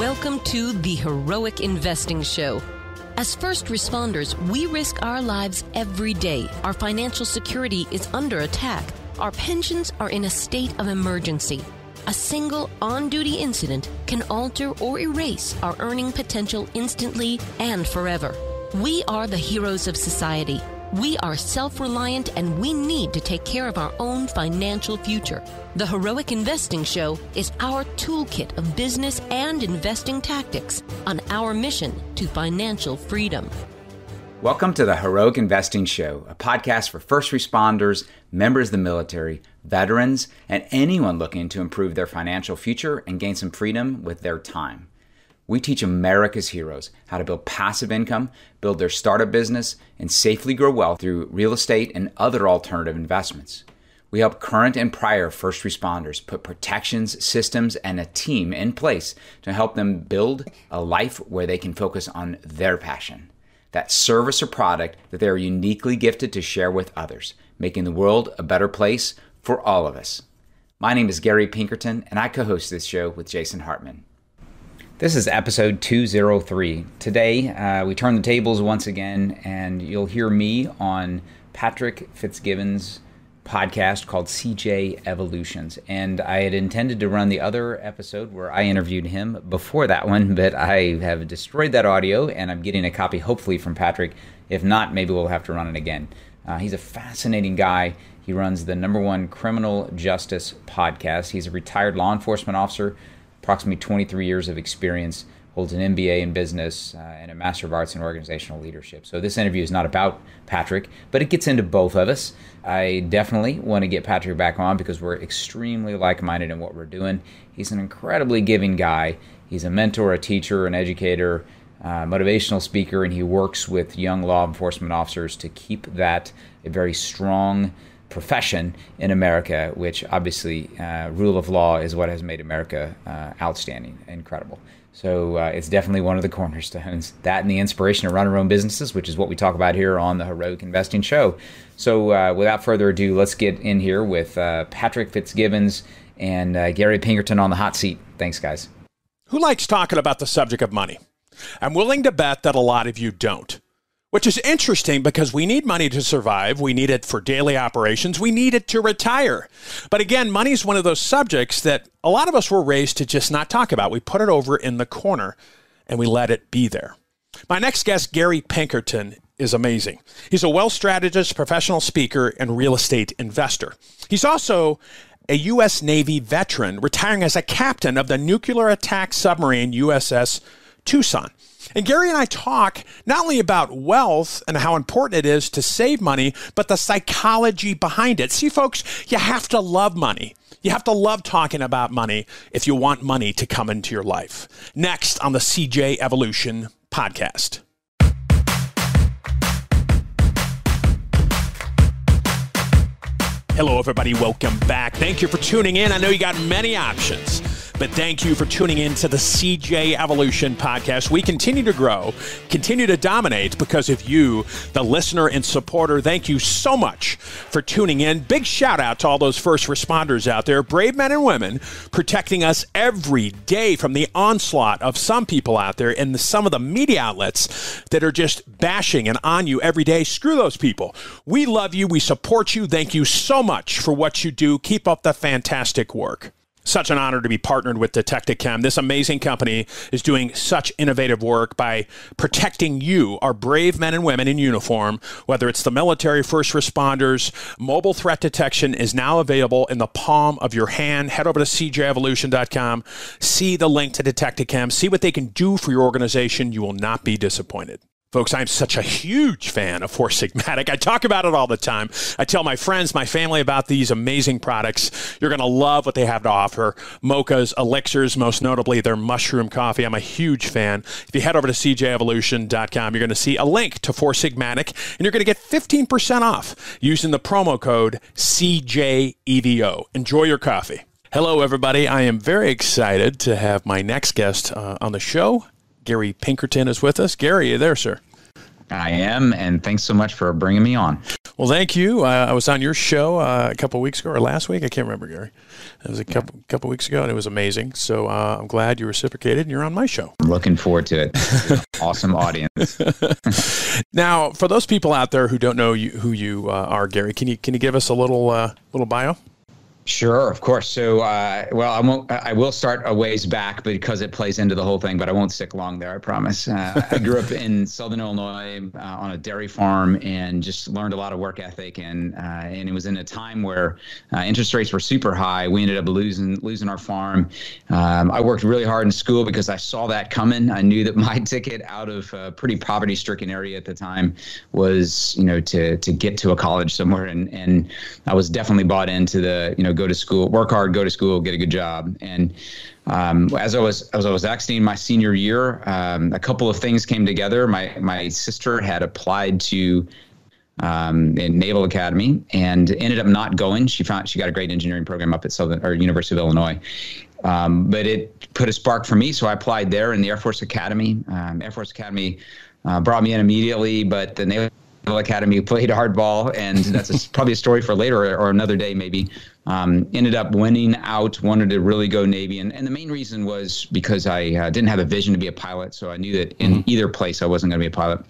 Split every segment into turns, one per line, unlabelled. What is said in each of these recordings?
Welcome to the Heroic Investing Show. As first responders, we risk our lives every day. Our financial security is under attack. Our pensions are in a state of emergency. A single on-duty incident can alter or erase our earning potential instantly and forever. We are the heroes of society. We are self-reliant and we need to take care of our own financial future. The Heroic Investing Show is our toolkit of business and investing tactics on our mission to financial freedom.
Welcome to the Heroic Investing Show, a podcast for first responders, members of the military, veterans, and anyone looking to improve their financial future and gain some freedom with their time. We teach America's heroes how to build passive income, build their startup business, and safely grow wealth through real estate and other alternative investments. We help current and prior first responders put protections, systems, and a team in place to help them build a life where they can focus on their passion, that service or product that they are uniquely gifted to share with others, making the world a better place for all of us. My name is Gary Pinkerton, and I co-host this show with Jason Hartman. This is episode 203. Today, we turn the tables once again, and you'll hear me on Patrick Fitzgibbons' podcast called CJ Evolutions. And I had intended to run the other episode where I interviewed him before that one, but I have destroyed that audio, and I'm getting a copy hopefully from Patrick. If not, maybe we'll have to run it again. He's a fascinating guy. He runs the #1 criminal justice podcast. He's a retired law enforcement officer, approximately 23 years of experience, holds an MBA in business and a Master of Arts in Organizational Leadership. So this interview is not about Patrick, but it gets into both of us. I definitely want to get Patrick back on because we're extremely like-minded in what we're doing. He's an incredibly giving guy. He's a mentor, a teacher, an educator, motivational speaker, and he works with young law enforcement officers to keep that a very strong profession in America, which obviously rule of law is what has made America outstanding, incredible. So it's definitely one of the cornerstones, that and the inspiration to run our own businesses, which is what we talk about here on the Heroic Investing Show. So without further ado, let's get in here with Patrick Fitzgibbons and Gary Pinkerton on the hot seat. Thanks, guys.
Who likes talking about the subject of money? I'm willing to bet that a lot of you don't. Which is interesting because we need money to survive. We need it for daily operations. We need it to retire. But again, money is one of those subjects that a lot of us were raised to just not talk about. We put it over in the corner and we let it be there. My next guest, Gary Pinkerton, is amazing. He's a wealth strategist, professional speaker, and real estate investor. He's also a U.S. Navy veteran, retiring as a captain of the nuclear attack submarine USS Tucson. And Gary and I talk not only about wealth and how important it is to save money, but the psychology behind it. See, folks, you have to love money. You have to love talking about money if you want money to come into your life. Next on the CJ Evolution podcast. Hello, everybody. Welcome back. Thank you for tuning in. I know you got many options, but thank you for tuning in to the CJ Evolution podcast. We continue to grow, continue to dominate because of you, the listener and supporter. Thank you so much for tuning in. Big shout out to all those first responders out there, brave men and women, protecting us every day from the onslaught of some people out there and some of the media outlets that are just bashing and on you every day. Screw those people. We love you. We support you. Thank you so much for what you do. Keep up the fantastic work. Such an honor to be partnered with Detectichem. This amazing company is doing such innovative work by protecting you, our brave men and women in uniform, whether it's the military, first responders. Mobile threat detection is now available in the palm of your hand. Head over to cjevolution.com. See the link to Detectichem. See what they can do for your organization. You will not be disappointed. Folks, I'm such a huge fan of Four Sigmatic. I talk about it all the time. I tell my friends, my family about these amazing products. You're going to love what they have to offer. Mochas, elixirs, most notably their mushroom coffee. I'm a huge fan. If you head over to cjevolution.com, you're going to see a link to Four Sigmatic, and you're going to get 15% off using the promo code CJEVO. Enjoy your coffee. Hello, everybody. I am very excited to have my next guest on the show. Gary Pinkerton is with us. Gary, are you there, sir?
I am, and thanks so much for bringing me on.
Well, thank you. I was on your show a couple of weeks ago, or last week. I can't remember, Gary. It was a couple weeks ago, and it was amazing. So I'm glad you reciprocated, and you're on my show.
I'm looking forward to it. Awesome audience.
Now, for those people out there who don't know who you are, Gary, can you give us a little bio?
Sure, of course. So, I will start a ways back because it plays into the whole thing, but I won't stick long there, I promise. I grew up in Southern Illinois on a dairy farm and just learned a lot of work ethic. And it was in a time where interest rates were super high. We ended up losing our farm. I worked really hard in school because I saw that coming. I knew that my ticket out of a pretty poverty-stricken area at the time was, to get to a college somewhere. And I was definitely bought into the, go to school, work hard, go to school, get a good job. And as I was exiting my senior year, a couple of things came together. My sister had applied to in Naval Academy and ended up not going. She got a great engineering program up at University of Illinois. But it put a spark for me, so I applied there in the Air Force Academy. Air Force Academy brought me in immediately, but the Naval Academy played hardball, and that's probably a story for later or another day maybe. Ended up winning out, wanted to really go Navy. And the main reason was because I didn't have a vision to be a pilot. So I knew that in either place, I wasn't going to be a pilot.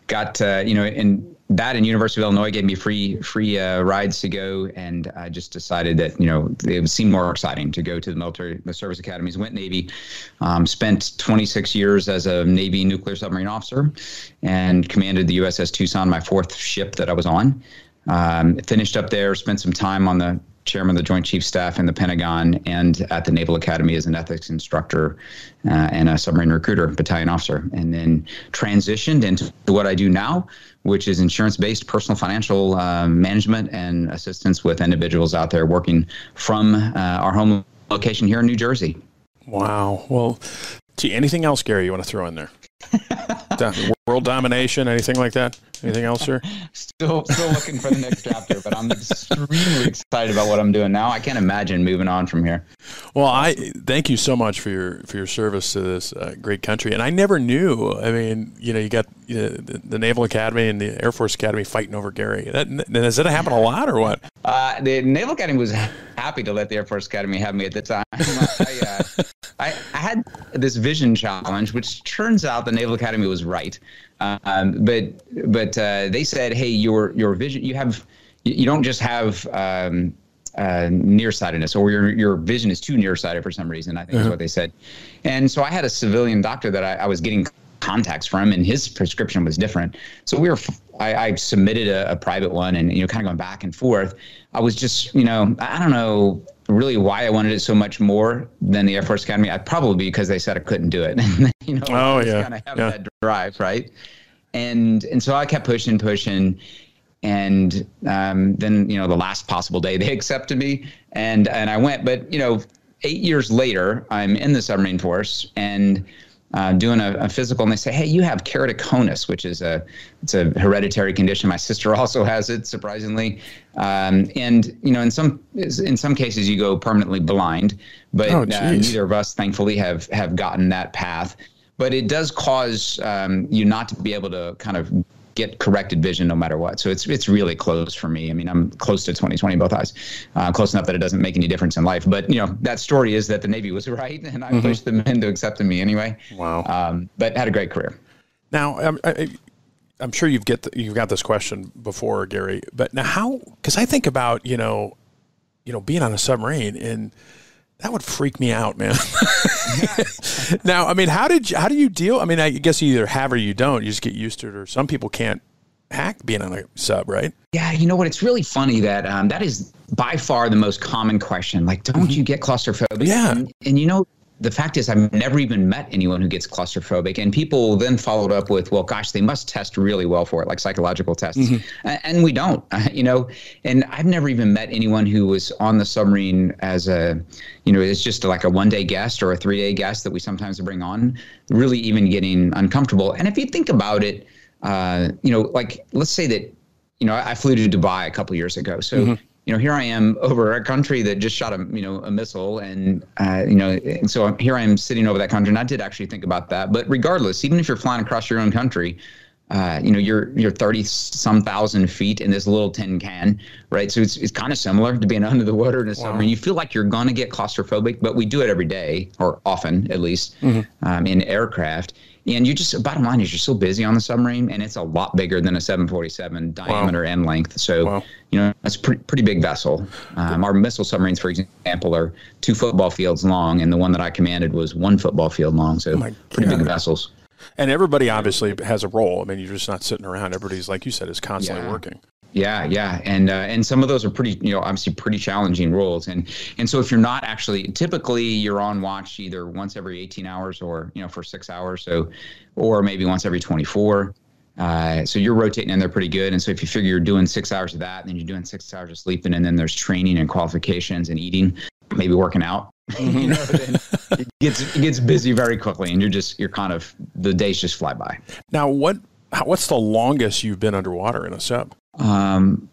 And that and University of Illinois gave me free rides to go. And I just decided that, it seemed more exciting to go to the service academies, went Navy, spent 26 years as a Navy nuclear submarine officer and commanded the USS Tucson, my fourth ship that I was on. Finished up there, spent some time on the chairman of the Joint Chiefs Staff in the Pentagon and at the Naval Academy as an ethics instructor and a submarine recruiter, battalion officer, and then transitioned into what I do now, which is insurance-based personal financial management and assistance with individuals out there working from our home location here in New Jersey.
Wow. Well, anything else, Gary, you want to throw in there? World domination, anything like that? Anything else, sir?
Still looking for the next chapter, but I'm extremely excited about what I'm doing now. I can't imagine moving on from here.
Well, I thank you so much for your service to this great country. And I never knew. I mean, you got the Naval Academy and the Air Force Academy fighting over Gary. Does that happen a lot or what?
The Naval Academy was happy to let the Air Force Academy have me at the time. I had this vision challenge, which turns out the Naval Academy was right. But they said, hey, your vision, you don't just have nearsightedness, or your vision is too nearsighted for some reason, I think is what they said. And so I had a civilian doctor that I was getting contacts from, and his prescription was different. So I submitted a private one, and kind of going back and forth. I was just, I don't know really why I wanted it so much more than the Air Force Academy. Probably because they said I couldn't do it. I kind of have that drive, right? And so I kept pushing, and then the last possible day they accepted me, and I went. But 8 years later, I'm in the submarine force and doing a physical, and they say, hey, you have keratoconus, which is it's a hereditary condition. My sister also has it, surprisingly. And in some cases you go permanently blind, but neither of us thankfully have gotten that path. But it does cause you not to be able to kind of get corrected vision no matter what. So it's really close for me. I mean, I'm close to 20/20 both eyes, close enough that it doesn't make any difference in life. But that story is that the Navy was right, and I pushed them into accepting me anyway.
Wow.
But had a great career.
Now, I'm sure you've got this question before, Gary. But now, how? Because I think about being on a submarine, and that would freak me out, man. Now, I mean, how do you deal? I mean, I guess you either have or you don't. You just get used to it, or some people can't hack being on a sub, right?
Yeah, you know what? It's really funny that that is by far the most common question. Like, don't you get claustrophobic?
Yeah.
And the fact is, I've never even met anyone who gets claustrophobic. And people then followed up with, well, gosh, they must test really well for it, like psychological tests. And we don't, and I've never even met anyone who was on the submarine as it's just like a one-day guest or a 3-day guest that we sometimes bring on, really even getting uncomfortable. And if you think about it, like let's say that, I flew to Dubai a couple of years ago. So here I am over a country that just shot a missile, and and so here I am sitting over that country, and I did actually think about that. But regardless, even if you're flying across your own country, you're 30 some thousand feet in this little tin can, right? So it's kind of similar to being under the water in a submarine. You feel like you're going to get claustrophobic, but we do it every day, or often at least, in aircraft. And bottom line is you're so busy on the submarine, and it's a lot bigger than a 747 diameter and length. So, it's a pretty big vessel. Our missile submarines, for example, are 2 football fields long, and the one that I commanded was 1 football field long. So pretty big vessels.
And everybody obviously has a role. I mean, you're just not sitting around. Everybody's, like you said, is constantly working.
Yeah. And some of those are pretty, obviously pretty challenging roles. And so if you're not actually, typically you're on watch either once every 18 hours or, for 6 hours. So, or maybe once every 24. So you're rotating in there pretty good. And so if you figure you're doing 6 hours of that, then you're doing 6 hours of sleeping, and then there's training and qualifications and eating, maybe working out, then it gets busy very quickly, and the days just fly by.
Now, what's the longest you've been underwater in a sub?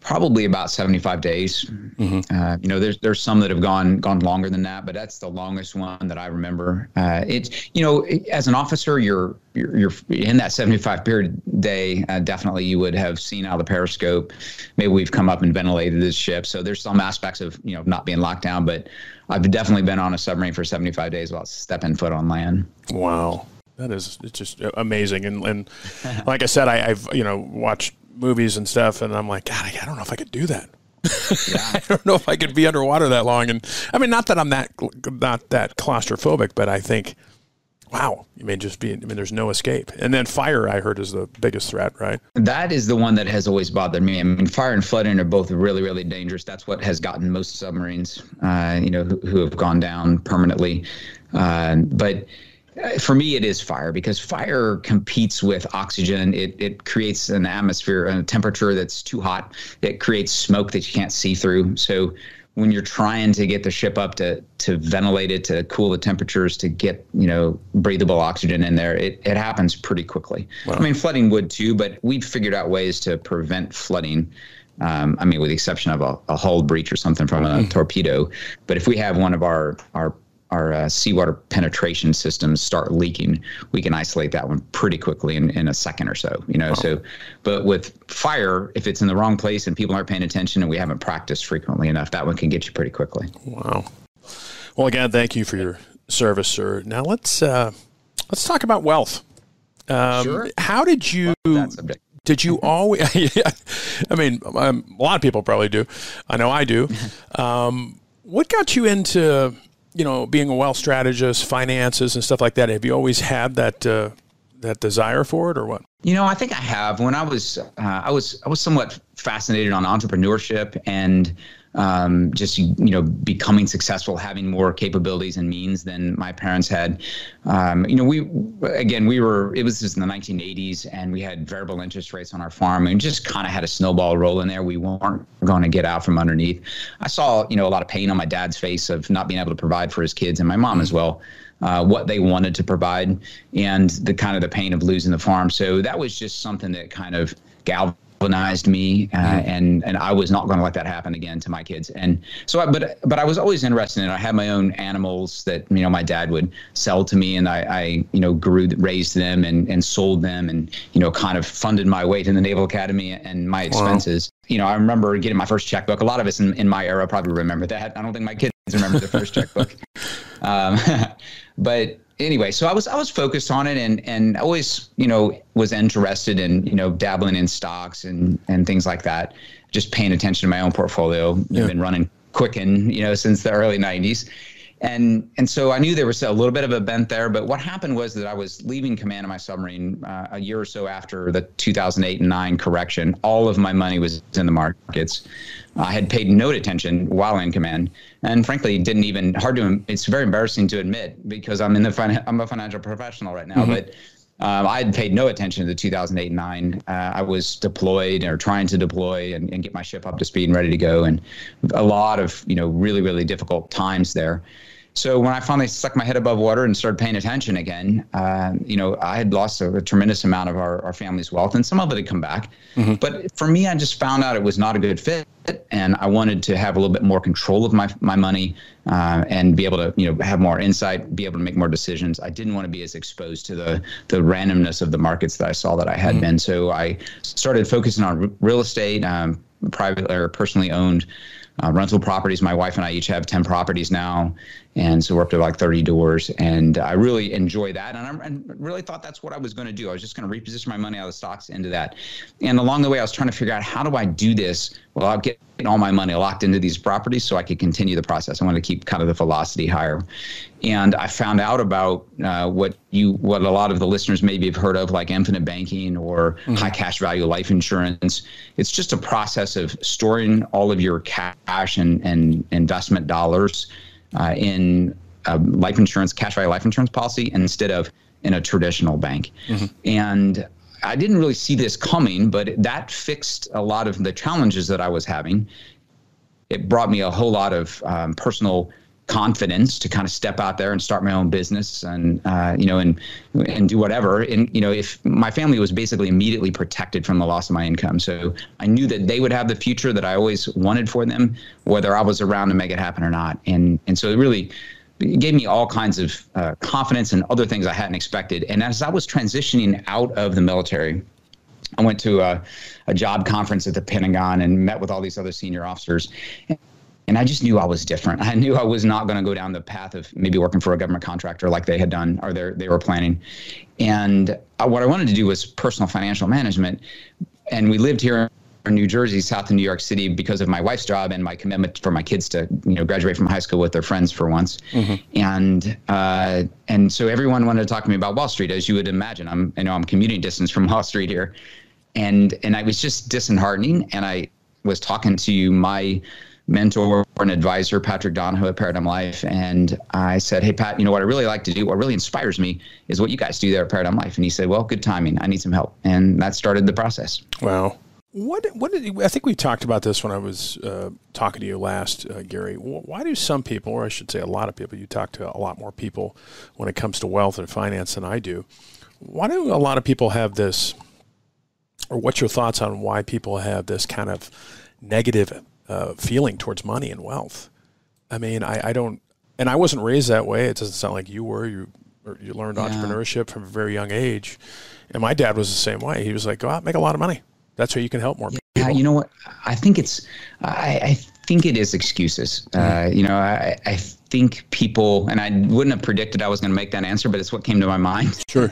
Probably about 75 days. There's some that have gone longer than that, but that's the longest one that I remember. As an officer, you're in that 75 period day. Definitely you would have seen out of the periscope. Maybe we've come up and ventilated this ship. So there's some aspects of, not being locked down, but I've definitely been on a submarine for 75 days without stepping foot on land.
Wow. It's just amazing. And like I said, I've watched movies and stuff, and I'm like, God, I don't know if I could do that. I don't know if I could be underwater that long. And I mean, not that I'm not that claustrophobic, but I think, wow, you may just be, there's no escape. And then fire, I heard, is the biggest threat, right?
That is the one that has always bothered me. I mean, fire and flooding are both really, really dangerous. That's what has gotten most submarines, who have gone down permanently. But for me, it is fire, because fire competes with oxygen. It creates an atmosphere, a temperature that's too hot. It creates smoke that you can't see through. So when you're trying to get the ship up to ventilate it, to cool the temperatures, to get, breathable oxygen in there, it happens pretty quickly. Wow. I mean, flooding would too, but we've figured out ways to prevent flooding. With the exception of a hull breach or something from a torpedo. But if we have one of our seawater penetration systems start leaking, we can isolate that one pretty quickly in a second or so, So, but with fire, if it's in the wrong place and people aren't paying attention and we haven't practiced frequently enough, that one can get you pretty quickly.
Wow. Well, again, thank you for your service, sir. Now let's talk about wealth.
Sure.
How did you, did you always, a lot of people probably do. I know I do. What got you into, being a wealth strategist, finances and stuff like that? Have you always had that desire for it, or what?
I think I have. When I was somewhat fascinated on entrepreneurship and just becoming successful, having more capabilities and means than my parents had. It was just in the 1980s, and we had variable interest rates on our farm, and just kind of had a snowball rolling there. We weren't going to get out from underneath. I saw a lot of pain on my dad's face of not being able to provide for his kids, and my mom as well. What they wanted to provide, and the pain of losing the farm. So that was just something that kind of galvanized me, and I was not going to let that happen again to my kids. And so, but I was always interested in it. I had my own animals that my dad would sell to me, and I raised them and sold them, and kind of funded my way to the Naval Academy and my expenses. Wow. I remember getting my first checkbook. A lot of us in my era probably remember that. I don't think my kids remember the first checkbook. But anyway, so I was focused on it, and always, was interested in, dabbling in stocks and things like that, just paying attention to my own portfolio. I've been running Quicken, since the early 90s. And so I knew there was a little bit of a bent there, but what happened was that I was leaving command of my submarine a year or so after the 2008 and 9 correction. All of my money was in the markets. I had paid no attention while in command, and frankly, it's very embarrassing to admit, because I'm a financial professional right now, but I had paid no attention to the 2008 and 9. I was deployed, or trying to deploy and get my ship up to speed and ready to go, and a lot of really, really difficult times there. So when I finally stuck my head above water and started paying attention again, I had lost a tremendous amount of our family's wealth, and some of it had come back. Mm-hmm. But for me, I just found out it was not a good fit, and I wanted to have a little bit more control of my money and be able to, have more insight, be able to make more decisions. I didn't want to be as exposed to the randomness of the markets that I saw that I had mm-hmm. been. So I started focusing on real estate, privately or personally owned rental properties. My wife and I each have 10 properties now. And so we're up to like 30 doors. And I really enjoy that. And I really thought that's what I was going to do. I was just going to reposition my money out of the stocks into that. And along the way, I was trying to figure out, how do I do this without getting all my money locked into these properties so I could continue the process? I want to keep kind of the velocity higher. And I found out about what a lot of the listeners maybe have heard of, like infinite banking or mm-hmm. high cash value life insurance. It's just a process of storing all of your cash and investment dollars in life insurance, cash value life insurance policy, instead of in a traditional bank. Mm-hmm. And I didn't really see this coming, but that fixed a lot of the challenges that I was having. It brought me a whole lot of personal confidence to kind of step out there and start my own business and do whatever. And, if my family was basically immediately protected from the loss of my income. So I knew that they would have the future that I always wanted for them, whether I was around to make it happen or not. And so it really gave me all kinds of confidence and other things I hadn't expected. And as I was transitioning out of the military, I went to a job conference at the Pentagon and met with all these other senior officers. And I just knew I was different. I knew I was not going to go down the path of maybe working for a government contractor like they had done or they were planning. And what I wanted to do was personal financial management. And we lived here in New Jersey, south of New York City, because of my wife's job and my commitment for my kids to graduate from high school with their friends for once. Mm-hmm. And so everyone wanted to talk to me about Wall Street, as you would imagine. I'm commuting distance from Wall Street here. And I was just disheartening. And I was talking to my mentor and advisor, Patrick Donahoe at Paradigm Life. And I said, hey, Pat, what I really like to do, what really inspires me is what you guys do there at Paradigm Life. And he said, well, good timing. I need some help. And that started the process.
Wow. What did I think we talked about this when I was talking to you last, Gary. Why do some people, or I should say a lot of people, you talk to a lot more people when it comes to wealth and finance than I do. Why do a lot of people have this, or what's your thoughts on why people have this kind of negative feeling towards money and wealth? I mean, I don't, and I wasn't raised that way. It doesn't sound like you were. You learned entrepreneurship from a very young age. And my dad was the same way. He was like, go out and make a lot of money. That's how you can help more people.
Yeah, you know what? I think I think it is excuses. I think people, and I wouldn't have predicted I was going to make that answer, but it's what came to my mind.
Sure.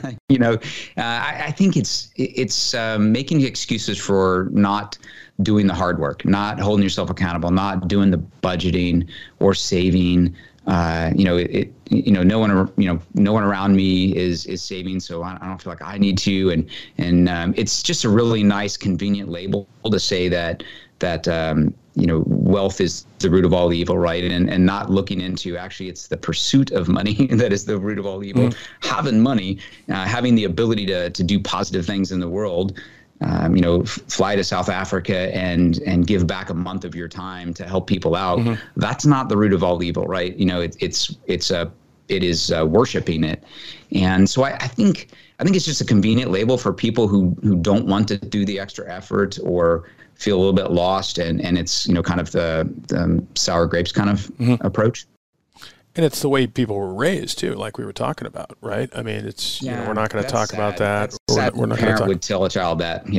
I think it's making excuses for not doing the hard work, not holding yourself accountable, not doing the budgeting or saving. No one around me is saving, so I don't feel like I need to. And it's just a really nice, convenient label to say that wealth is the root of all evil, right? And not looking into, actually, it's the pursuit of money that is the root of all evil. Mm-hmm. Having money, having the ability to do positive things in the world. Fly to South Africa and give back a month of your time to help people out. Mm-hmm. That's not the root of all evil, right? It is worshiping it. And so I think it's just a convenient label for people who don't want to do the extra effort or feel a little bit lost. And it's, kind of the sour grapes kind of mm-hmm. approach.
And it's the way people were raised too, like we were talking about, right? I mean, it's we're not going to talk about that.
We're not going to would tell a child that,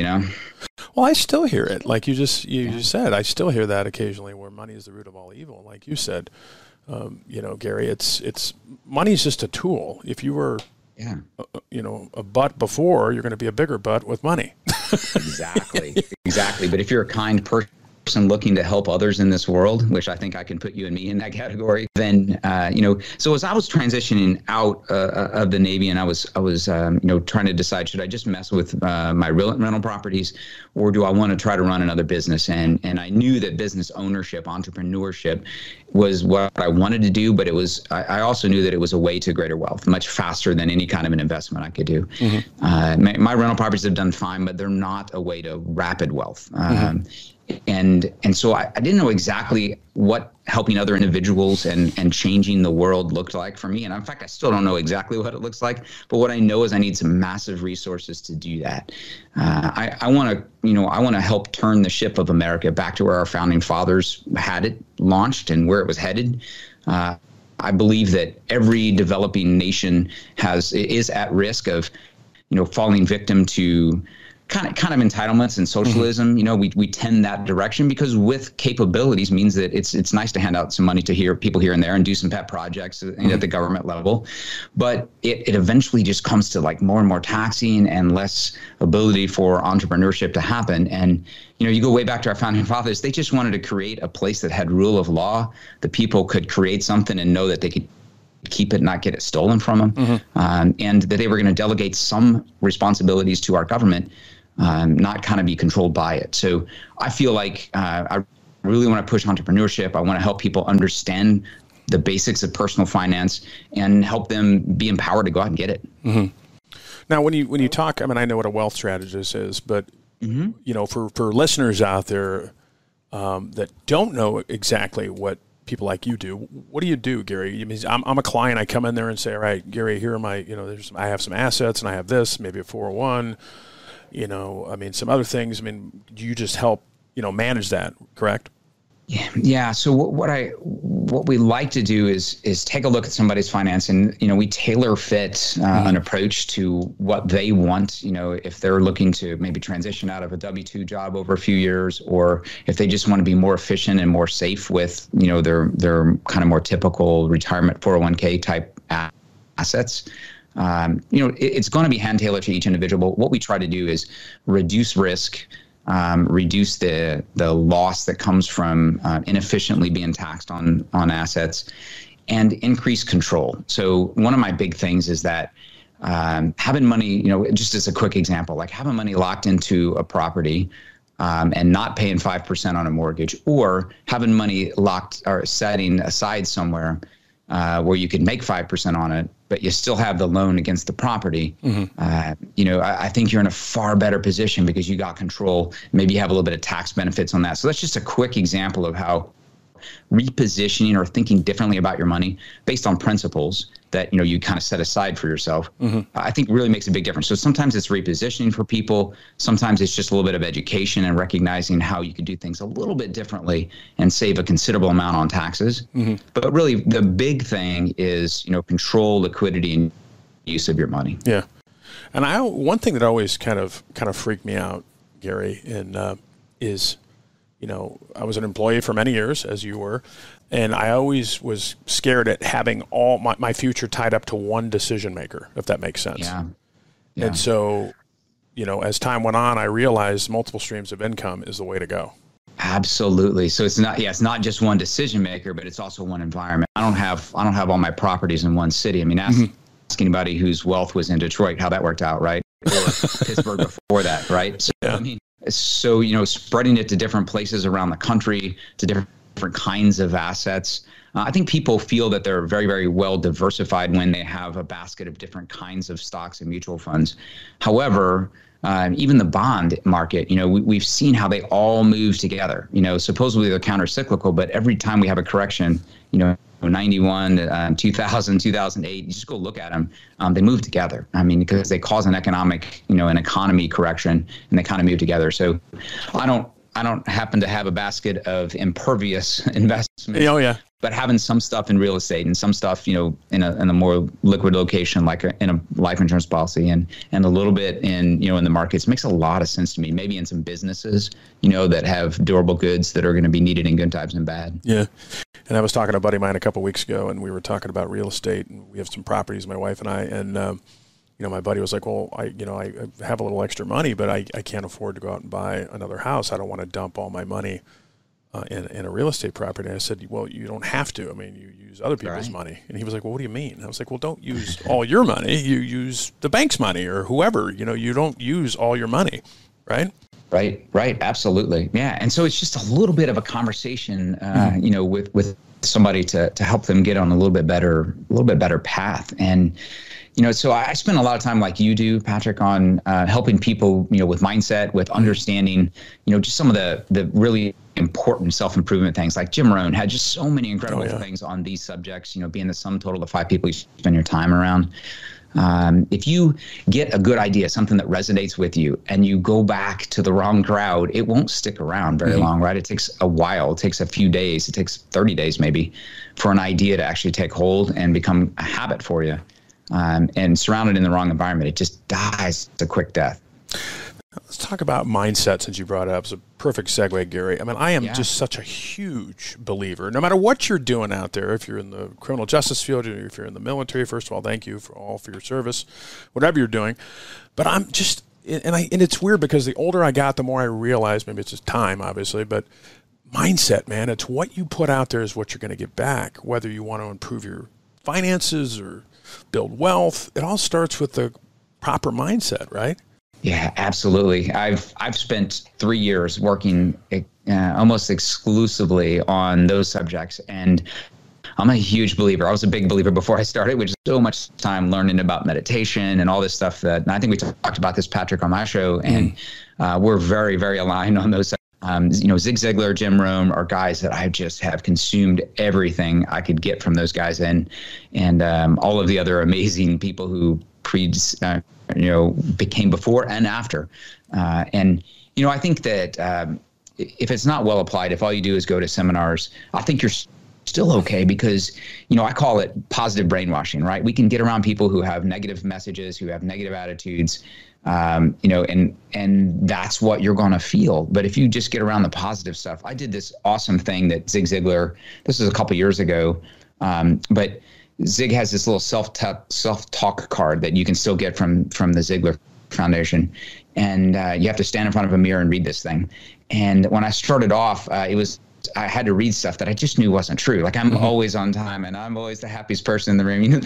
Well, I still hear it, like you just said. I still hear that occasionally, where money is the root of all evil, like you said. Gary, it's money's just a tool. If you were, a butt before, you're going to be a bigger butt with money.
Exactly. But if you're a kind person looking to help others in this world, which I think I can put you and me in that category, then, so as I was transitioning out of the Navy and I was trying to decide, should I just mess with my rental properties or do I want to try to run another business? And I knew that business ownership, entrepreneurship was what I wanted to do, but I also knew that it was a way to greater wealth, much faster than any kind of an investment I could do. Mm-hmm. My rental properties have done fine, but they're not a way to rapid wealth. Mm-hmm. And so I didn't know exactly what helping other individuals and changing the world looked like for me. And in fact, I still don't know exactly what it looks like. But what I know is I need some massive resources to do that. I want to help turn the ship of America back to where our founding fathers had it launched and where it was headed. I believe that every developing nation is at risk of, falling victim to kind of entitlements and socialism. We tend that direction because with capabilities means that it's nice to hand out some money to people here and there and do some pet projects at the government level. But it eventually just comes to like more and more taxing and less ability for entrepreneurship to happen. And, you go way back to our founding fathers, they just wanted to create a place that had rule of law. The people could create something and know that they could keep it, not get it stolen from them. And that they were going to delegate some responsibilities to our government, not kind of be controlled by it. So I feel like I really want to push entrepreneurship. I want to help people understand the basics of personal finance and help them be empowered to go out and get it.
Now, when you talk, I know what a wealth strategist is, but for listeners out there that don't know exactly what people like you do, what do you do, Gary? I'm a client. I come in there and say, all right, Gary, here are my, I have some assets and I have this, maybe a 401. Some other things. Do you just help, manage that, correct?
Yeah. So what we like to do is take a look at somebody's finance and, we tailor fit an approach to what they want, if they're looking to maybe transition out of a W-2 job over a few years, or if they just want to be more efficient and more safe with, their kind of more typical retirement 401k type assets. It's going to be hand tailored to each individual. But what we try to do is reduce risk, reduce the loss that comes from inefficiently being taxed on assets, and increase control. So one of my big things is that having money, just as a quick example, like having money locked into a property and not paying 5% on a mortgage, or having money locked or setting aside somewhere where you could make 5% on it, but you still have the loan against the property. I think you're in a far better position because you got control. Maybe you have a little bit of tax benefits on that. So that's just a quick example of how repositioning or thinking differently about your money based on principles that, you kind of set aside for yourself, I think really makes a big difference. So sometimes it's repositioning for people. Sometimes it's just a little bit of education and recognizing how you could do things a little bit differently and save a considerable amount on taxes. But really the big thing is, control, liquidity, and use of your money.
Yeah. And one thing that always kind of freaked me out, Gary, and is, I was an employee for many years, as you were, and I always was scared at having all my future tied up to one decision maker, if that makes sense.
Yeah.
And so, as time went on, I realized multiple streams of income is the way to go.
Absolutely. So it's not just one decision maker, but it's also one environment. I don't have all my properties in one city. Ask anybody whose wealth was in Detroit how that worked out, right? Or Pittsburgh before that, right? So,
yeah.
So, spreading it to different places around the country, to different kinds of assets. I think people feel that they're very, very well diversified when they have a basket of different kinds of stocks and mutual funds. However, even the bond market, we've seen how they all move together. Supposedly they're counter-cyclical, but every time we have a correction, 91, 2000, 2008, you just go look at them. They move together. Because they cause an economy correction, and they kind of move together. So I don't happen to have a basket of impervious investments.
Oh, yeah.
But having some stuff in real estate and some stuff, in a more liquid location, like in a life insurance policy, and a little bit in the markets makes a lot of sense to me. Maybe in some businesses, that have durable goods that are going to be needed in good times and bad.
Yeah. And I was talking to a buddy of mine a couple of weeks ago, and we were talking about real estate, and we have some properties, my wife and I, and my buddy was like, well, I have a little extra money, but I can't afford to go out and buy another house. I don't want to dump all my money in a real estate property. And I said, well, you don't have to. You use other people's money. And he was like, well, what do you mean? And I was like, well, don't use all your money. You use the bank's money or whoever. You don't use all your money, right? Right.
Absolutely. Yeah. And so it's just a little bit of a conversation, with somebody to help them get on a little bit better path. And, so I spend a lot of time, like you do, Patrick, on helping people, with mindset, with understanding, just some of the really important self-improvement things. Like Jim Rohn had just so many incredible things on these subjects, being the sum total of 5 people you spend your time around. If you get a good idea, something that resonates with you, and you go back to the wrong crowd, it won't stick around very long, right? It takes a while. It takes a few days. It takes 30 days maybe for an idea to actually take hold and become a habit for you. And surrounded in the wrong environment, it just dies a quick death.
Let's talk about mindset, since you brought it up. It's a perfect segue, Gary. I mean, I am just such a huge believer. No matter what you're doing out there, if you're in the criminal justice field, or if you're in the military, first of all, thank you for your service, whatever you're doing. But I'm just, and it's weird because the older I got, the more I realized, maybe it's just time, obviously, but mindset, man, it's what you put out there is what you're going to get back, whether you want to improve your finances or build wealth. It all starts with the proper mindset, right?
Yeah, absolutely. I've spent 3 years working almost exclusively on those subjects, and I'm a huge believer. I was a big believer before I started, which is so much time learning about meditation and all this stuff and I think we talked about this, Patrick, on my show, and we're very, very aligned on those. Zig Ziglar, Jim Rohn are guys that I just have consumed everything I could get from those guys, and all of the other amazing people who became before and after. I think that if it's not well applied, if all you do is go to seminars, I think you're still okay, because, I call it positive brainwashing, right? We can get around people who have negative messages, who have negative attitudes, and that's what you're going to feel. But if you just get around the positive stuff, I did this awesome thing that Zig Ziglar, this was a couple years ago, but Zig has this little self-talk card that you can still get from the Ziglar Foundation. And you have to stand in front of a mirror and read this thing. And when I started off, I had to read stuff that I just knew wasn't true. Like, I'm always on time and I'm always the happiest person in the room,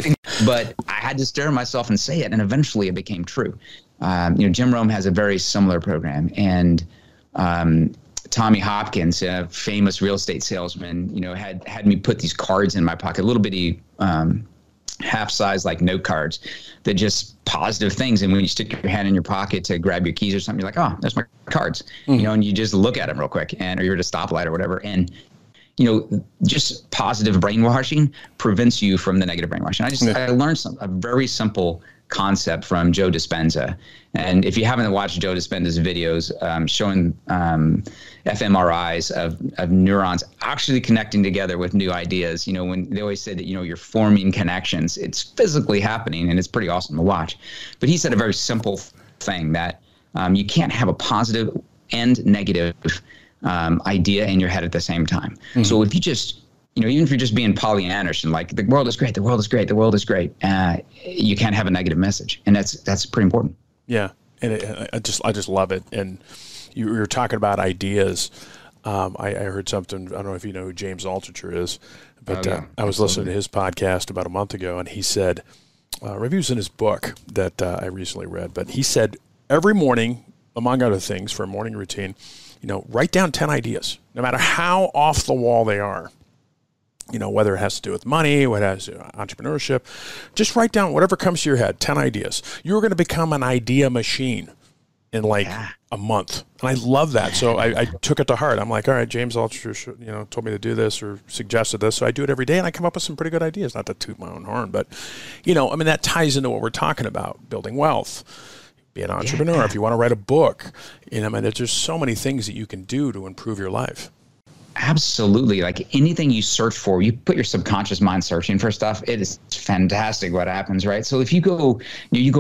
but I had to stare at myself and say it. And eventually it became true. Jim Rohn has a very similar program, and Tommy Hopkins, a famous real estate salesman, had me put these cards in my pocket, little bitty half-size like note cards that just positive things. And when you stick your hand in your pocket to grab your keys or something, you're like, oh, there's my cards, and you just look at them real quick, or you're at a stoplight or whatever. And, just positive brainwashing prevents you from the negative brainwashing. I learned a very simple concept from Joe Dispenza. And if you haven't watched Joe Dispenza's videos showing fMRIs of neurons actually connecting together with new ideas, when they always say that, you're forming connections, it's physically happening, and it's pretty awesome to watch. But he said a very simple thing, that you can't have a positive and negative idea in your head at the same time. So if you just, even if you're just being Pollyannish and like, the world is great, the world is great, the world is great, you can't have a negative message. And that's pretty important.
Yeah. And I just love it. And you were talking about ideas. I heard something, I don't know if you know who James Altucher is, but I was listening to his podcast about a month ago, and he said, reviews in his book that I recently read, but he said every morning, among other things, for a morning routine, write down 10 ideas, no matter how off the wall they are. Whether it has to do with money, what has to do with entrepreneurship, just write down whatever comes to your head, 10 ideas. You're going to become an idea machine in a month. And I love that. So I took it to heart. I'm like, all right, James Altucher, told me to do this or suggested this. So I do it every day, and I come up with some pretty good ideas. Not to toot my own horn, but, that ties into what we're talking about, building wealth, be an entrepreneur. If you want to write a book, there's just so many things that you can do to improve your life.
Absolutely. Like, anything you search for, you put your subconscious mind searching for stuff, it is fantastic what happens, right? So if you go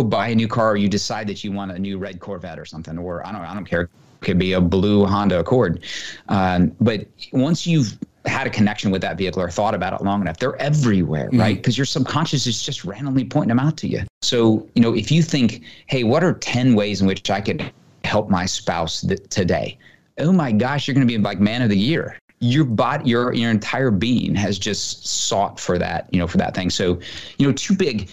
buy a new car, or you decide that you want a new red Corvette or something, or I don't care, it could be a blue Honda Accord. But once you've had a connection with that vehicle or thought about it long enough, they're everywhere, right? Because your subconscious is just randomly pointing them out to you. So, if you think, hey, what are 10 ways in which I could help my spouse today? Oh my gosh, you're going to be like man of the year. Your body, your entire being has just sought for that, for that thing. So, two big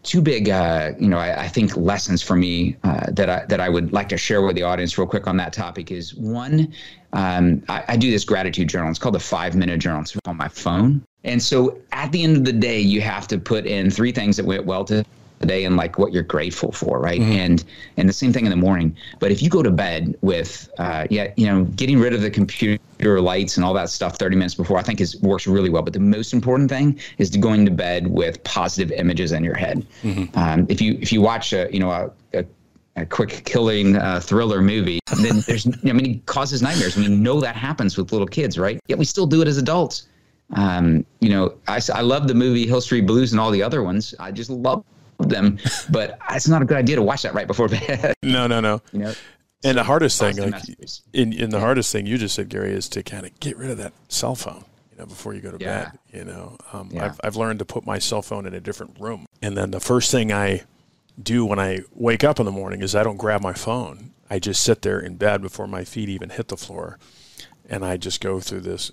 two big, I think lessons for me that I would like to share with the audience real quick on that topic is one, I do this gratitude journal. It's called the 5-minute journal. It's on my phone. And so at the end of the day, you have to put in 3 things that went well today and like what you're grateful for, right? And the same thing in the morning. But if you go to bed with, getting rid of the computer lights and all that stuff 30 minutes before, I think works really well. But the most important thing is going to bed with positive images in your head. If you watch a quick killing thriller movie, then it causes nightmares. We know that happens with little kids, right? Yet we still do it as adults. I love the movie Hill Street Blues and all the other ones. I just love them, but it's not a good idea to watch that right before bed.
No. And the hardest thing, the hardest thing you just said, Gary, is to kind of get rid of that cell phone, before you go to bed. I've learned to put my cell phone in a different room, and then the first thing I do when I wake up in the morning is I don't grab my phone. I just sit there in bed before my feet even hit the floor, and I just go through this,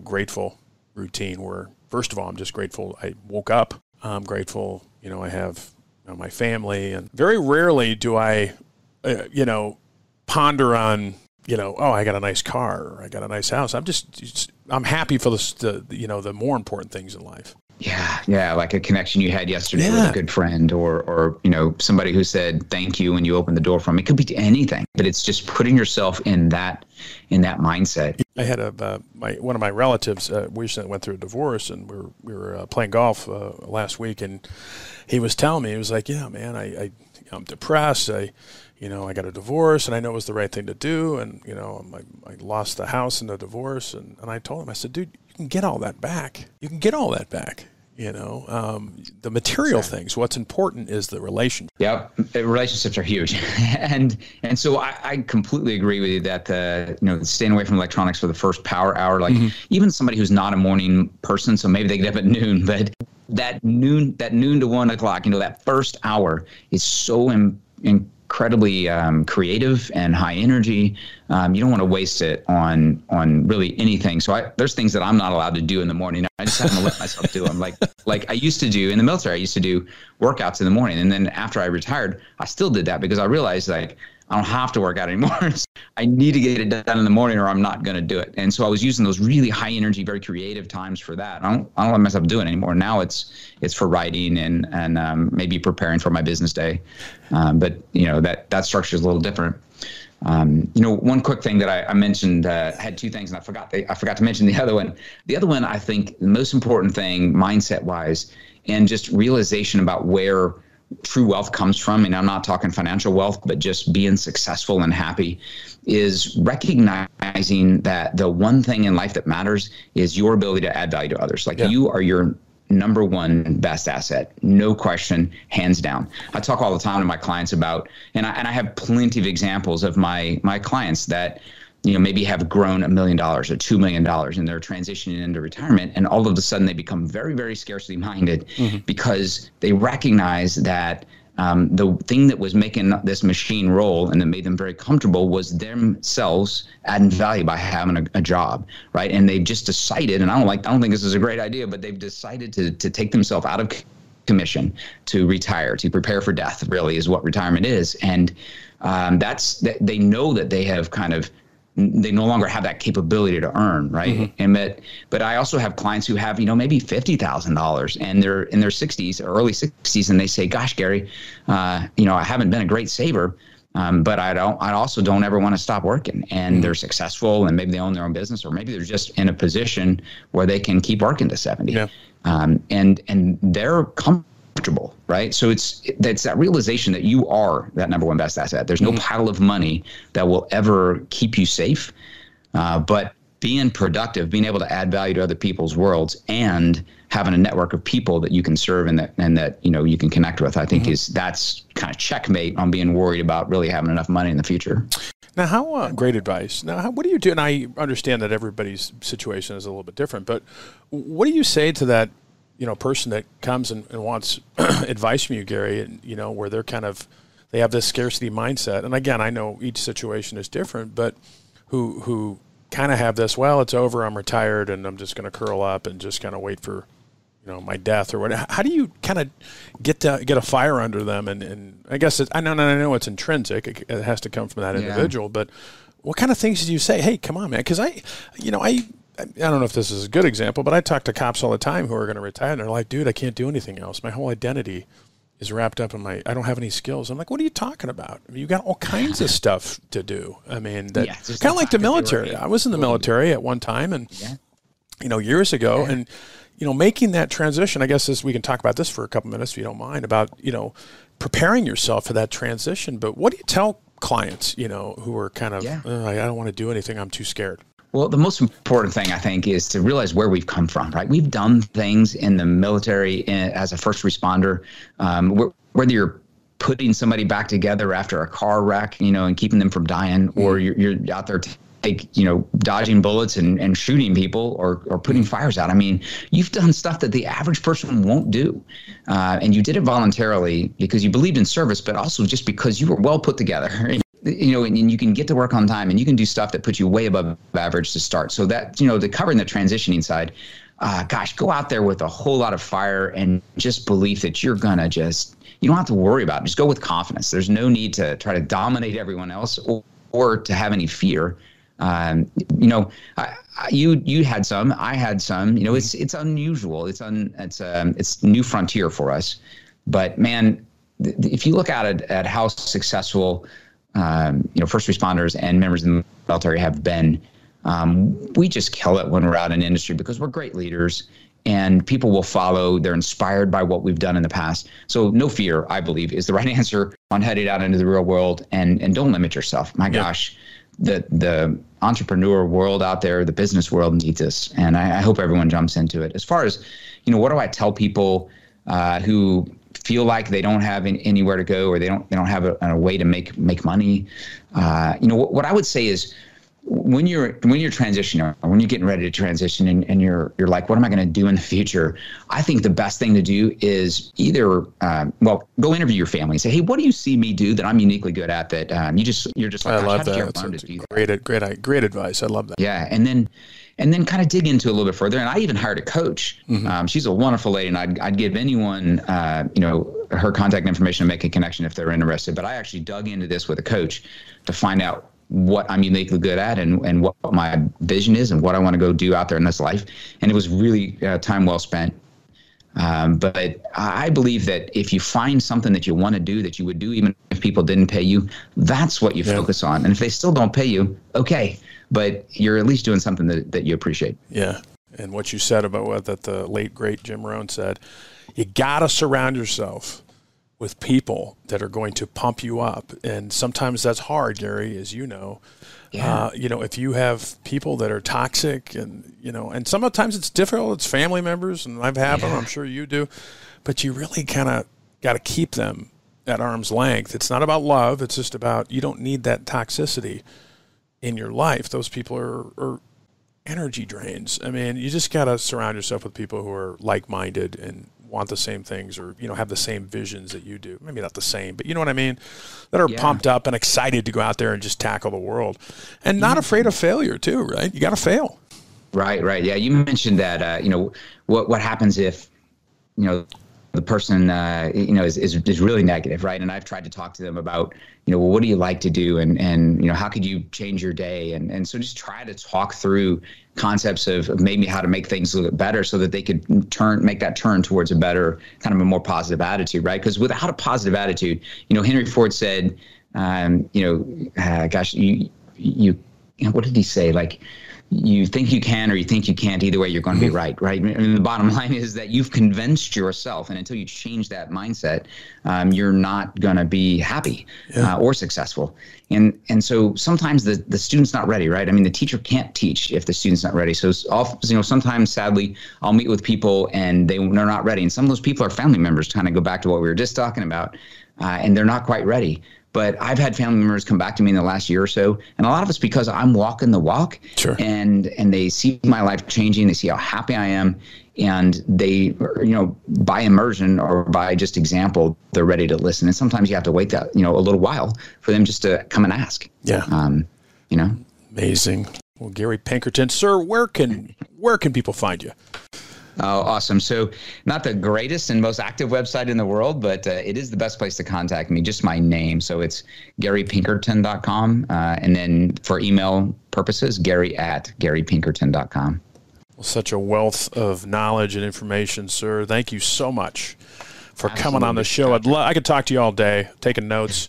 grateful routine where, first of all, I'm just grateful I woke up. I'm grateful, I have my family, and very rarely do I, ponder on, I got a nice car, or I got a nice house. I'm happy for the more important things in life.
Yeah, like a connection you had yesterday with a good friend, or somebody who said thank you when you opened the door for me. It could be anything, but it's just putting yourself in that mindset.
I had one of my relatives. We recently went through a divorce, and we were playing golf last week, and he was telling me, he was like, "Yeah, man, I'm depressed. I got a divorce, and I know it was the right thing to do, and I lost the house in the divorce." And I told him, I said, "Dude, you can get all that back. You can get all that back. The material things. What's important is the relationship."
Yep, relationships are huge, and so I completely agree with you that staying away from electronics for the first power hour, like even somebody who's not a morning person, so maybe they get up at noon, but that noon to 1 o'clock, that first hour is so incredibly creative and high energy. You don't want to waste it on really anything. So there's things that I'm not allowed to do in the morning. I just haven't let myself do them. Like I used to do in the military. I used to do workouts in the morning, and then after I retired, I still did that because I realized I don't have to work out anymore. I need to get it done in the morning, or I'm not going to do it. And so I was using those really high energy, very creative times for that. I don't let myself do it anymore. Now it's for writing and maybe preparing for my business day. But that structure is a little different. One quick thing that I mentioned, I had 2 things and I forgot to mention the other one. The other one, I think the most important thing mindset wise, and just realization about where true wealth comes from, and I'm not talking financial wealth, but just being successful and happy, is recognizing that the one thing in life that matters is your ability to add value to others. You are your number one best asset, no question, hands down. I talk all the time to my clients about, and I have plenty of examples of my clients that maybe have grown $1 million or $2 million, and they're transitioning into retirement, and all of a sudden they become very, very scarcity minded because they recognize that the thing that was making this machine roll and that made them very comfortable was themselves adding value by having a job, right? And they've just decided, and I don't think this is a great idea, but they've decided to take themselves out of commission, to retire, to prepare for death, really is what retirement is. And they know that they have they no longer have that capability to earn, right? But I also have clients who have, maybe $50,000 and they're in their 60s or early 60s, and they say, "Gosh, Gary, I haven't been a great saver, but I also don't ever want to stop working." And they're successful, and maybe they own their own business, or maybe they're just in a position where they can keep working to 70. Yeah. And they're comfortable, right? So it's that realization that you are that number one best asset. There's no pile of money that will ever keep you safe, but being productive, being able to add value to other people's worlds, and having a network of people that you can serve and that you can connect with, I think that's kind of checkmate on being worried about really having enough money in the future.
Now, how great advice. Now, what do you do? And I understand that everybody's situation is a little bit different, but what do you say to that person that comes and wants advice from you, Gary, and where they have this scarcity mindset? And again, I know each situation is different, but who kind of have this, well, it's over, I'm retired, and I'm just going to curl up and just kind of wait for my death or what. How do you kind of get a fire under them? And I guess I know it's intrinsic. It has to come from that individual. But what kind of things do you say? Hey, come on, man. Because I don't know if this is a good example, but I talk to cops all the time who are going to retire, and they're like, dude, I can't do anything else. My whole identity is wrapped up in I don't have any skills. I'm like, what are you talking about? I mean, you got all kinds of stuff to do. I mean, kind of like the military. I was in the military at one time, and years ago, and making that transition. I guess we can talk about this for a couple minutes if you don't mind, about preparing yourself for that transition. But what do you tell clients who are kind of I don't want to do anything, I'm too scared?
Well, the most important thing, I think, is to realize where we've come from, right? We've done things in the military as a first responder, whether you're putting somebody back together after a car wreck, and keeping them from dying, or you're out there dodging bullets and shooting people or putting fires out. I mean, you've done stuff that the average person won't do. And you did it voluntarily because you believed in service, but also just because you were well put together. And you can get to work on time, and you can do stuff that puts you way above average to start. So that, the covering the transitioning side, go out there with a whole lot of fire and just belief that you're going to you don't have to worry about it. Just go with confidence. There's no need to try to dominate everyone else or to have any fear. You had some, I had some, it's unusual. It's new frontier for us, but man, if you look at how successful first responders and members of the military have been, we just kill it when we're out in industry because we're great leaders and people will follow. They're inspired by what we've done in the past. So no fear, I believe, is the right answer on heading out into the real world, and don't limit yourself. My gosh, the entrepreneur world out there, the business world needs this. And I hope everyone jumps into it. As far as, what do I tell people who feel like they don't have anywhere to go, or they don't have a way to make money? What I would say is when you're transitioning, or when you're getting ready to transition, and you're like, what am I going to do in the future? I think the best thing to do is either go interview your family and say, hey, what do you see me do that I'm uniquely good at that you're just like,
I love that. That's great advice. I love that.
Yeah, and then kind of dig into it a little bit further. And I even hired a coach. Mm-hmm. She's a wonderful lady, and I'd give anyone, her contact information to make a connection if they're interested. But I actually dug into this with a coach to find out what I'm uniquely good at and what my vision is and what I want to go do out there in this life. And it was really time well spent. But I believe that if you find something that you want to do, that you would do even if people didn't pay you, that's what you focus on. And if they still don't pay you, okay. But you're at least doing something that you appreciate.
Yeah. And what you said about what the late, great Jim Rohn said, you got to surround yourself with people that are going to pump you up. And sometimes that's hard, Gary, as you know. Yeah. If you have people that are toxic and sometimes it's difficult, it's family members, and I've had them, I'm sure you do, but you really kind of got to keep them at arm's length. It's not about love. It's just about, you don't need that toxicity in your life. Those people are energy drains. I mean, you just got to surround yourself with people who are like-minded and want the same things, or have the same visions that you do. Maybe not the same, but you know what I mean, that are pumped up and excited to go out there and just tackle the world, and not afraid of failure too, right? You got to fail. Right. Yeah, you mentioned that what happens if the person is really negative, right? And I've tried to talk to them about what do you like to do, and how could you change your day, and so just try to talk through concepts of maybe how to make things a little bit better, so that they could make that turn towards a better, kind of a more positive attitude, right? Because without a positive attitude, Henry Ford said, what did he say? Like, you think you can or you think you can't, either way you're going to be right? And the bottom line is that you've convinced yourself, and until you change that mindset, you're not going to be happy or successful. And so sometimes the student's not ready, right? I mean, the teacher can't teach if the student's not ready. So sometimes, sadly, I'll meet with people and they're not ready. And some of those people are family members, to kind of go back to what we were just talking about, and they're not quite ready. But I've had family members come back to me in the last year or so, and a lot of it's because I'm walking the walk, and they see my life changing. They see how happy I am, and they, by immersion or by just example, they're ready to listen. And sometimes you have to wait that, a little while for them just to come and ask. Yeah. Amazing. Well, Gary Pinkerton, sir, where can people find you?
Oh, awesome. So not the greatest and most active website in the world, but it is the best place to contact me. Just my name. So it's GaryPinkerton.com. And then for email purposes, Gary@GaryPinkerton.com.
Well, such a wealth of knowledge and information, sir. Thank you so much for coming on the show. I could talk to you all day, taking notes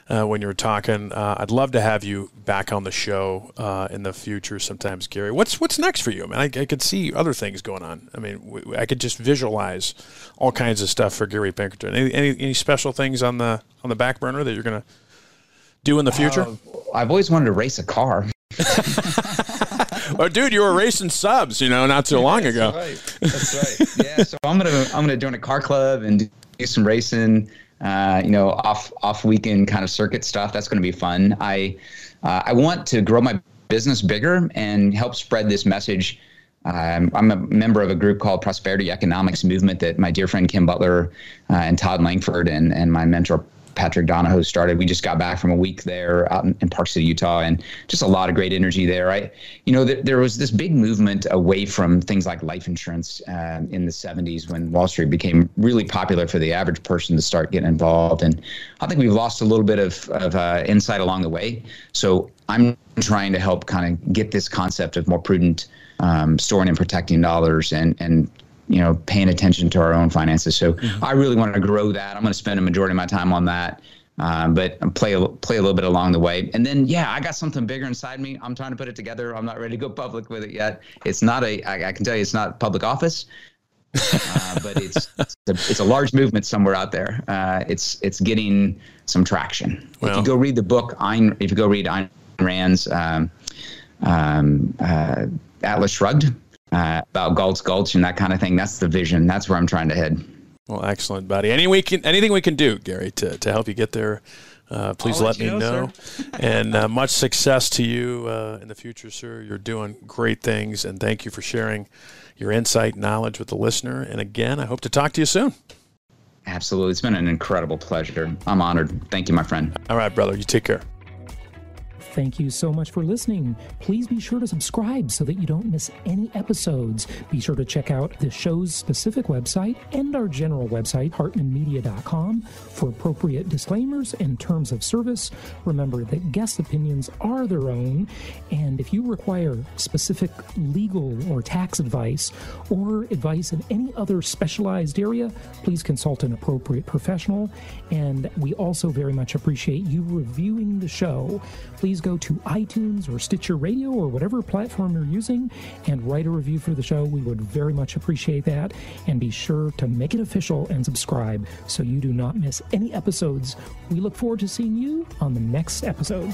when you were talking. I'd love to have you back on the show in the future sometimes, Gary. What's next for you? I mean, I could see other things going on. I mean, I could just visualize all kinds of stuff for Gary Pinkerton. Any special things on the back burner that you're going to do in the future?
I've always wanted to race a car.
Oh, dude, you were racing subs, not too long ago.
That's right. Yeah, so I'm gonna join a car club and do some racing. Off weekend kind of circuit stuff. That's going to be fun. I want to grow my business bigger and help spread this message. I'm a member of a group called Prosperity Economics Movement that my dear friend Kim Butler and Todd Langford and my mentor Patrick Donahoe started. We just got back from a week there out in Park City, Utah, and just a lot of great energy there. There was this big movement away from things like life insurance in the 70s when Wall Street became really popular for the average person to start getting involved. And I think we've lost a little bit of insight along the way. So I'm trying to help kind of get this concept of more prudent storing and protecting dollars and paying attention to our own finances. So I really want to grow that. I'm going to spend a majority of my time on that, but play a little bit along the way. And then, I got something bigger inside me. I'm trying to put it together. I'm not ready to go public with it yet. It's not I can tell you it's not public office, but it's a large movement somewhere out there. It's getting some traction. Well, if you go read the book, if you go read Ayn Rand's Atlas Shrugged, about Galt's Gulch and that kind of thing. That's the vision. That's where I'm trying to head.
Well, excellent, buddy. Anything we can do, Gary, to help you get there, please let me know. And much success to you in the future, sir. You're doing great things, and thank you for sharing your insight and knowledge with the listener. And again, I hope to talk to you soon.
Absolutely. It's been an incredible pleasure. I'm honored. Thank you, my friend.
All right, brother. You take care.
Thank you so much for listening. Please be sure to subscribe so that you don't miss any episodes. Be sure to check out the show's specific website and our general website, hartmanmedia.com, for appropriate disclaimers and terms of service. Remember that guest opinions are their own, and if you require specific legal or tax advice or advice in any other specialized area, please consult an appropriate professional. And we also very much appreciate you reviewing the show. Please go to iTunes or Stitcher Radio or whatever platform you're using and write a review for the show. We would very much appreciate that. And be sure to make it official and subscribe so you do not miss any episodes. We look forward to seeing you on the next episode.